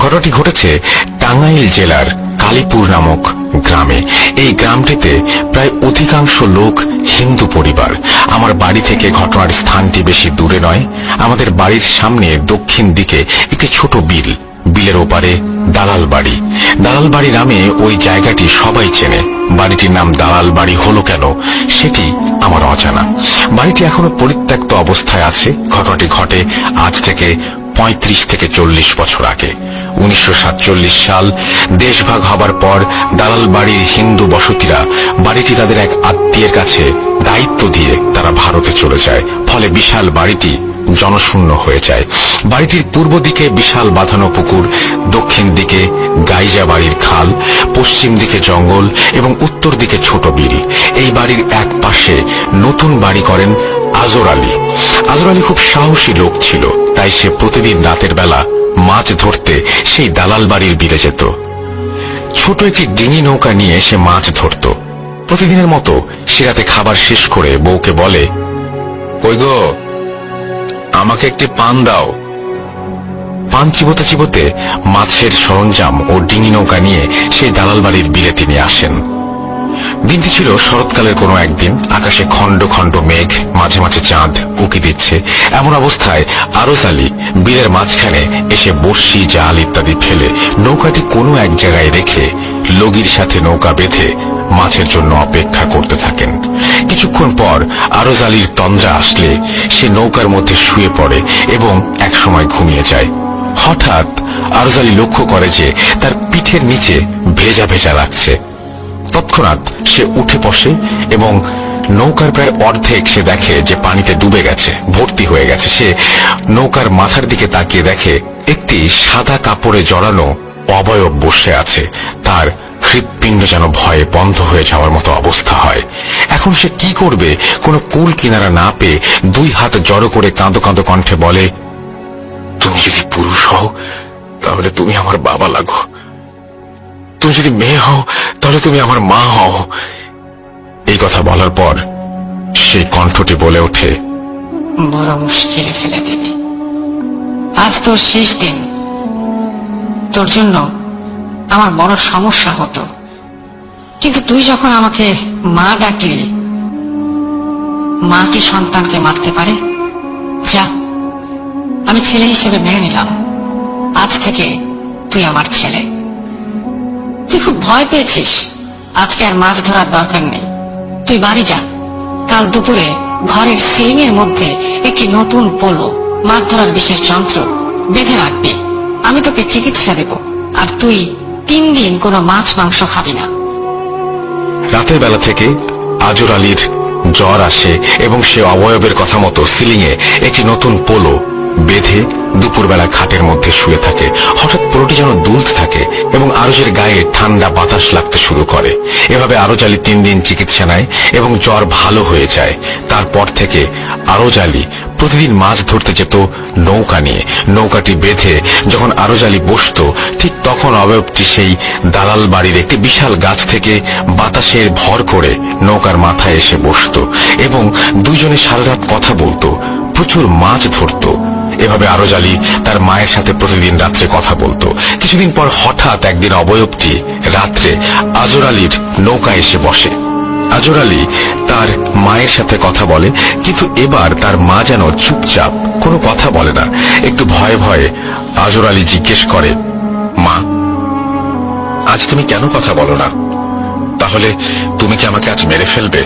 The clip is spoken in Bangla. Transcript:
ঘটনাটি ঘটেছে টাঙ্গাইল জেলার কালীপুর নামক গ্রামে। এই গ্রামটিতে প্রায় অধিকাংশ লোক হিন্দু পরিবার। আমার বাড়ি থেকে ঘটনার স্থানটি বেশি দূরে নয়। আমাদের বাড়ির সামনে দক্ষিণ দিকে একটি ছোট বিল, বিলের ওপারে দালাল বাড়ি। দালাল বাড়ি নামে ওই জায়গাটি সবাই চেনে। বাড়িটির নাম দালাল বাড়ি হলো কেন সেটি আমার অজানা। বাড়িটি এখনো পরিত্যক্ত অবস্থায় আছে। ঘটনাটি ঘটে আজ থেকে 35 থেকে 40 বছর আগে। 1947 সাল দেশভাগ হবার পর দালাল বাড়ির হিন্দু বসতিরা বাড়িটি তাদের এক আত্মীয়ের কাছে দায়িত্ব দিয়ে তারা ভারতে চলে যায়। ফলে বিশাল বাড়িটি জনশূন্য হয়ে যায়। বাড়িটির পূর্ব দিকে বিশাল বাঁধানো পুকুর, দক্ষিণ দিকে গাইজা বাড়ির খাল, পশ্চিম দিকে জঙ্গল এবং উত্তর দিকে ছোট বিল। এই বাড়ির এক পাশে নতুন বাড়ি করেন আজর আলী। আজর আলী খুব সাহসী লোক ছিল, তাই সে প্রতিদিন রাতের বেলা মাছ ধরতে সেই দালাল বাড়ির বিলে যেত। ছোট একটি ডিঙি নৌকা নিয়ে সে মাছ ধরত। প্রতিদিনের মতো সে রাতে খাবার শেষ করে বউকে বলে, কই গো, আমাকে একটি পান দাও। পান চিবোতে চিবোতে মাছের সরঞ্জাম ও ডিঙি নৌকা নিয়ে সেই দালাল বাড়ির বিলে তিনি আসেন। দিনটি ছিল শরৎকালের কোনো একদিন। আকাশে খণ্ড খণ্ড মেঘ, মাঝে মাঝে চাঁদ উঁকি দিচ্ছে। এমন অবস্থায় আরজ আলী বিলের মাঝখানে এসে বড়শি, জাল ইত্যাদি ফেলে নৌকাটি কোনো এক জায়গায় রেখে লগির সাথে নৌকা বেঁধে মাছের জন্য অপেক্ষা করতে থাকেন। কিছুক্ষণ পর আরজ আলীর তন্দ্রা আসলে সে নৌকার মধ্যে শুয়ে পড়ে এবং একসময় ঘুমিয়ে যায়। হঠাৎ আরজ আলী লক্ষ্য করে যে তার পিঠের নিচে ভেজা ভেজা লাগছে। তৎক্ষণাৎ সে উঠে বসে এবং নৌকার প্রায় অর্ধেক সে দেখে যে পানিতে ডুবে গেছে, ভর্তি হয়ে গেছে। সে নৌকার মাথার দিকে তাকিয়ে দেখে একটি সাদা কাপড়ে জড়ানো অবয়ব বসে আছে। তার হৃৎপিণ্ড যেন ভয়ে বন্ধ হয়ে যাওয়ার মতো অবস্থা হয়। এখন সে কি করবে কোনো কুল কিনারা না পেয়ে দুই হাত জড়ো করে কাঁদো কাঁদো কণ্ঠে বলে, তুমি যদি পুরুষ হও তাহলে তুমি আমার বাবা লাগো, তুমি যদি মেয়ে হও তাহলে তুমি আমার মা হও। এই কথা বলার পর সেই কণ্ঠটি বলে ওঠে, বড় মুশকিলে ফেলে দিবি। আজ তোর শেষ দিন। তোর জন্য আমার বড় সমস্যা হতো, কিন্তু তুই যখন আমাকে মা ডাকলি, মা কি সন্তানকে মারতে পারে? যা, আমি ছেলে হিসেবে মেনে নিলাম। আজ থেকে তুই আমার ছেলে। তুই খুব ভয় পেয়েছিস, আজকে আর মাছ ধরার দরকার নেই। তুই বাড়ি যা। কাল দুপুরে ঘরের সিলিং এর মধ্যে একটি নতুন পোলো, মাছ ধরার বিশেষ যন্ত্র বেঁধে রাখবি। আমি তোকে চিকিৎসা দেব, আর তুই 3 দিন কোনো মাছ মাংস খাবি না। রাতের বেলা থেকে আজর আলীর জ্বর আসে এবং সে অবয়বের কথা মতো সিলিংয়ে একটি নতুন পোলো বেঁধে দুপুরবেলা খাটের মধ্যে শুয়ে থাকে। হঠাৎ পোলোটি যেন দুলতে থাকে এবং আরজের গায়ে ঠান্ডা বাতাস লাগতে শুরু করে। এভাবে আরজ আলী 3 দিন চিকিৎসা নেয় এবং জ্বর ভালো হয়ে যায়। তারপর থেকে আরজ আলী প্রতিদিন মাছ ধরতে যেত নৌকা নিয়ে। নৌকাটি বেঁধে যখন আরজ আলী বসত, ঠিক তখন অবয়বটি সেই দালাল বাড়ির একটি বিশাল গাছ থেকে বাতাসের ভর করে নৌকার মাথায় এসে বসত এবং দুজনে সারা রাত কথা বলতো, প্রচুর মাছ ধরত। এভাবে আরজ আলী তার মায়ের সাথে প্রতিদিন রাত্রে কথা বলতো। কিছুদিন পর হঠাৎ একদিন অবয়বটি রাত্রে আজর আলীর নৌকা এসে বসে। আজর আলী তার মায়ের সাথে কথা বলে, কিন্তু এবার তার মা যেন চুপচাপ, কোনো কথা বলে না। একটু ভয়ে ভয়ে আজর আলী জিজ্ঞেস করে, মা, আজ তুমি কেন কথা বলো না? তাহলে তুমি কি আমাকে আজ মেরে ফেলবে?